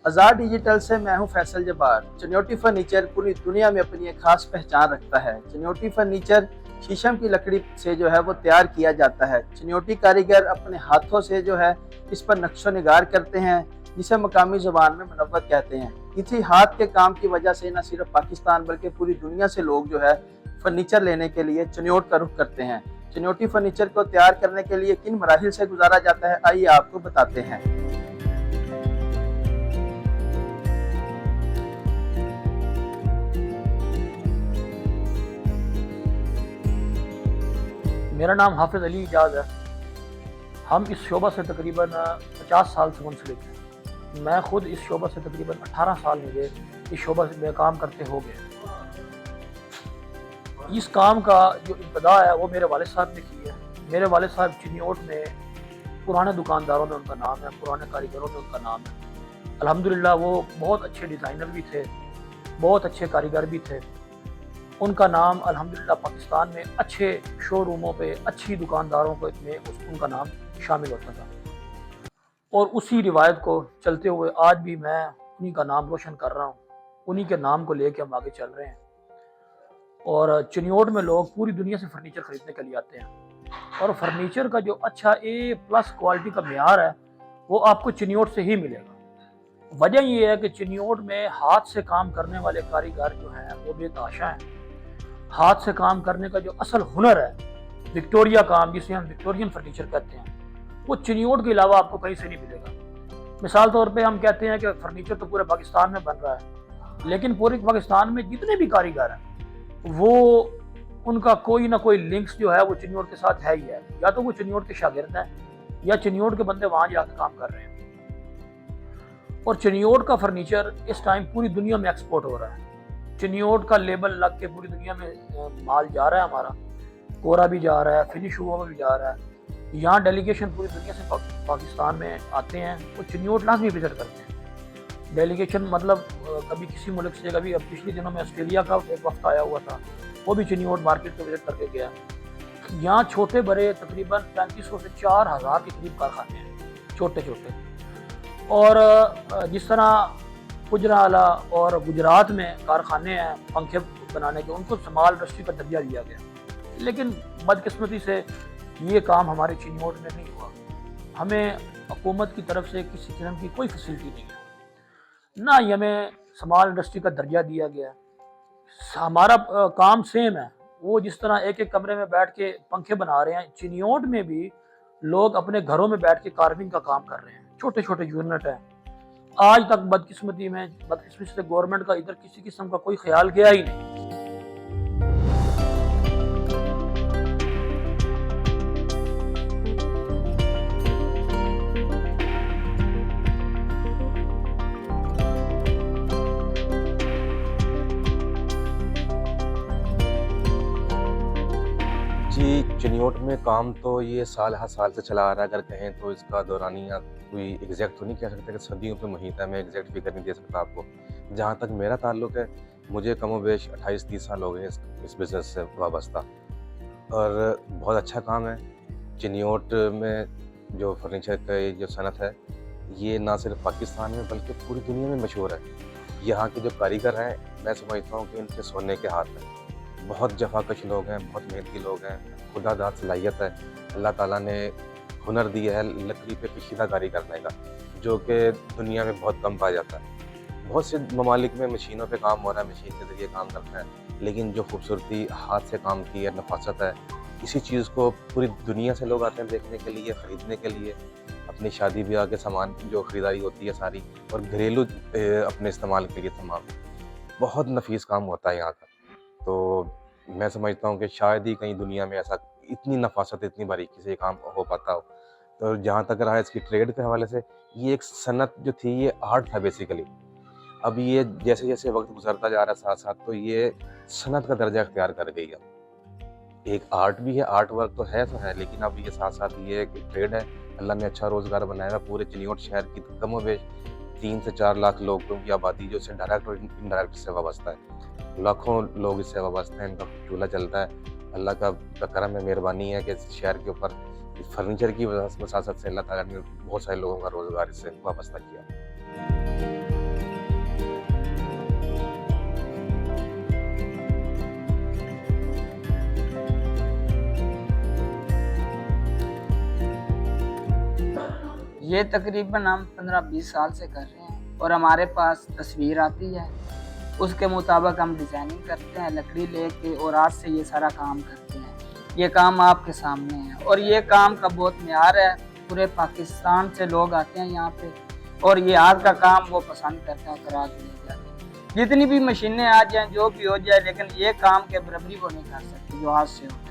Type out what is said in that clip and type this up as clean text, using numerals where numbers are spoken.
आज़ाद digital से मैं हूं फैसल जब्बार। चनियोटी फर्नीचर पूरी दुनिया में अपनी एक खास पहचान रखता है। चनियोटी फर्नीचर शीशम की लकड़ी से जो है वो तैयार किया जाता है। चनियोटी कारीगर अपने हाथों से जो है इस पर नक्शो निगार करते हैं, जिसे मकामी ज़ुबान में मुनव्वर कहते हैं। इसी हाथ के काम की वजह से न सिर्फ पाकिस्तान बल्कि पूरी दुनिया से लोग जो है फर्नीचर लेने के लिए चनियोट का रुख करते हैं। चनियोटी फर्नीचर को तैयार करने के लिए किन मराहिल से गुजारा जाता है, आइए आपको बताते हैं। मेरा नाम हाफिज़ अली इजाज़ है। हम इस शोबा से तकरीबन 50 साल से मुंसलिक हैं। मैं ख़ुद इस शोबा से तकरीबन 18 साल मुझे इस शोबा में काम करते हो गए। इस काम का जो इब्तदा है वो मेरे वालिद साहब ने की है। मेरे वालिद साहब चिनियोट में पुराने दुकानदारों में उनका नाम है, पुराने कारीगरों में उनका नाम है। अल्हम्दुलिल्लाह वो बहुत अच्छे डिज़ाइनर भी थे, बहुत अच्छे कारीगर भी थे। उनका नाम अल्हम्दुलिल्लाह पाकिस्तान में अच्छे शोरूमों पे, अच्छी दुकानदारों को में उनका नाम शामिल होता था। और उसी रिवायत को चलते हुए आज भी मैं उन्हीं का नाम रोशन कर रहा हूँ, उन्हीं के नाम को लेके हम आगे चल रहे हैं। और चिनियोट में लोग पूरी दुनिया से फर्नीचर ख़रीदने के लिए आते हैं, और फर्नीचर का जो अच्छा A+ क्वालिटी का मेयार है वो आपको चिनियोट से ही मिलेगा। वजह ये है कि चिनियोट में हाथ से काम करने वाले कारीगर जो हैं वो बेतहाशा हैं। हाथ से काम करने का जो असल हुनर है, विक्टोरिया काम, जिसे हम विक्टोरियन फर्नीचर कहते हैं, वो चिनियोट के अलावा आपको कहीं से नहीं मिलेगा। मिसाल तौर पे हम कहते हैं कि फर्नीचर तो पूरे पाकिस्तान में बन रहा है, लेकिन पूरे पाकिस्तान में जितने भी कारीगर हैं वो उनका कोई ना कोई लिंक्स जो है वो चिनियोट के साथ है ही है। या तो वो चिनियोट के शागिर्द हैं या चिनियोट के बंदे वहाँ जाकर काम कर रहे हैं। और चिनियोट का फर्नीचर इस टाइम पूरी दुनिया में एक्सपोर्ट हो रहा है। चिनियोट का लेबल लग के पूरी दुनिया में माल जा रहा है, हमारा कोरा भी जा रहा है, फिनिश हुआ भी जा रहा है। यहाँ डेलीगेशन पूरी दुनिया से पाकिस्तान में आते हैं, वो चिनियोट लाजमी विजिट करते हैं। डेलीगेशन मतलब कभी किसी मुल्क से, कभी अब पिछले दिनों में ऑस्ट्रेलिया का एक वक्त आया हुआ था, वो भी चिनियोट मार्केट को विजिट करके गया। यहाँ छोटे बड़े तकरीबन 3500 से 4000 के करीब कारखाने हैं, छोटे छोटे। और जिस तरह गुजराला और गुजरात में कारखाने हैं पंखे बनाने के, उनको स्मॉल इंडस्ट्री का दर्जा दिया गया। लेकिन बदकिस्मती से ये काम हमारे चिनियोट में नहीं हुआ। हमें हुकूमत की तरफ से किसी किस्म की कोई फैसिलिटी नहीं है, ना ही हमें स्मॉल इंडस्ट्री का दर्जा दिया गया। हमारा काम सेम है। वो जिस तरह एक एक कमरे में बैठ के पंखे बना रहे हैं, चिनियोट में भी लोग अपने घरों में बैठ के कार्विंग का काम कर रहे हैं। छोटे छोटे यूनिट हैं। आज तक बदकिस्मती से गवर्नमेंट का इधर किसी किस्म का कोई ख्याल गया ही नहीं। जी, चिनियोट में काम तो ये साल हर साल से चला आ रहा है। अगर कहें तो इसका दौरानिया कोई एग्जैक्ट तो नहीं कह सकते कि सदियों पे मुहित है, मैं एग्जैक्ट फिगर नहीं दे सकता आपको। जहाँ तक मेरा ताल्लुक है, मुझे कमोबेश 28-30 साल हो गए इस बिज़नेस से वाबस्ता, और बहुत अच्छा काम है। चिनियोट में जो फर्नीचर की जो सनत है, ये ना सिर्फ पाकिस्तान में बल्कि पूरी दुनिया में मशहूर है। यहाँ के जो कारीगर हैं, मैं समझता हूँ कि इनके सोने के हाथ हैं। बहुत जफाकश लोग हैं, बहुत मेहनती लोग हैं, खुदादाद सलाहियत है। अल्लाह ताला ने हुनर दिया है लकड़ी पे कशीदाकारी करने का, जो कि दुनिया में बहुत कम पाया जाता है। बहुत से ममालिक में मशीनों पे काम हो रहा है, मशीन के ज़रिए काम करते हैं, लेकिन जो खूबसूरती हाथ से काम की है, नफासत है, इसी चीज़ को पूरी दुनिया से लोग आते हैं देखने के लिए, ख़रीदने के लिए। अपनी शादी ब्याह के सामान जो ख़रीदारी होती है सारी, और घरेलू अपने इस्तेमाल के लिए तमाम, बहुत नफीस काम होता है यहाँ का। तो मैं समझता हूँ कि शायद ही कहीं दुनिया में ऐसा इतनी नफासत, इतनी बारीकी से ये काम हो पाता हो। तो जहाँ तक रहा इसकी ट्रेड के हवाले से, ये एक सनत जो थी, ये आर्ट था बेसिकली। अब ये जैसे जैसे वक्त गुजरता जा रहा है साथ साथ, तो ये सनत का दर्जा इख्तियार कर गई है। एक आर्ट भी है, आर्ट वर्क तो है, लेकिन अब ये साथ साथ ये एक ट्रेड है। अल्लाह ने अच्छा रोज़गार बनाया है। पूरे चिनियोट शहर की कमोबेश 3 से 4 लाख लोगों की आबादी जो इससे डायरेक्ट और इनडायरेक्ट से वाबस्ता है। लाखों लोग इससे वाबस्ता हैं, इनका चूल्हा चलता है। अल्लाह का करम है, मेहरबानी है कि इस शहर के ऊपर फर्नीचर की वसासत से अल्लाह ताला ने बहुत सारे लोगों का रोज़गार इससे वाबस्ता किया। ये तकरीबन हम 15-20 साल से कर रहे हैं और हमारे पास तस्वीर आती है, उसके मुताबिक हम डिज़ाइनिंग करते हैं, लकड़ी लेके और आज से ये सारा काम करते हैं। ये काम आपके सामने है और ये काम का बहुत म्यार है। पूरे पाकिस्तान से लोग आते हैं यहाँ पे और ये हाथ का काम वो पसंद करते हैं, करा के ले जाते हैं। जितनी भी मशीनें आ जाएं, जो भी हो जाए, लेकिन ये काम के बराबरी वो नहीं कर सकती जो हाथ से हो।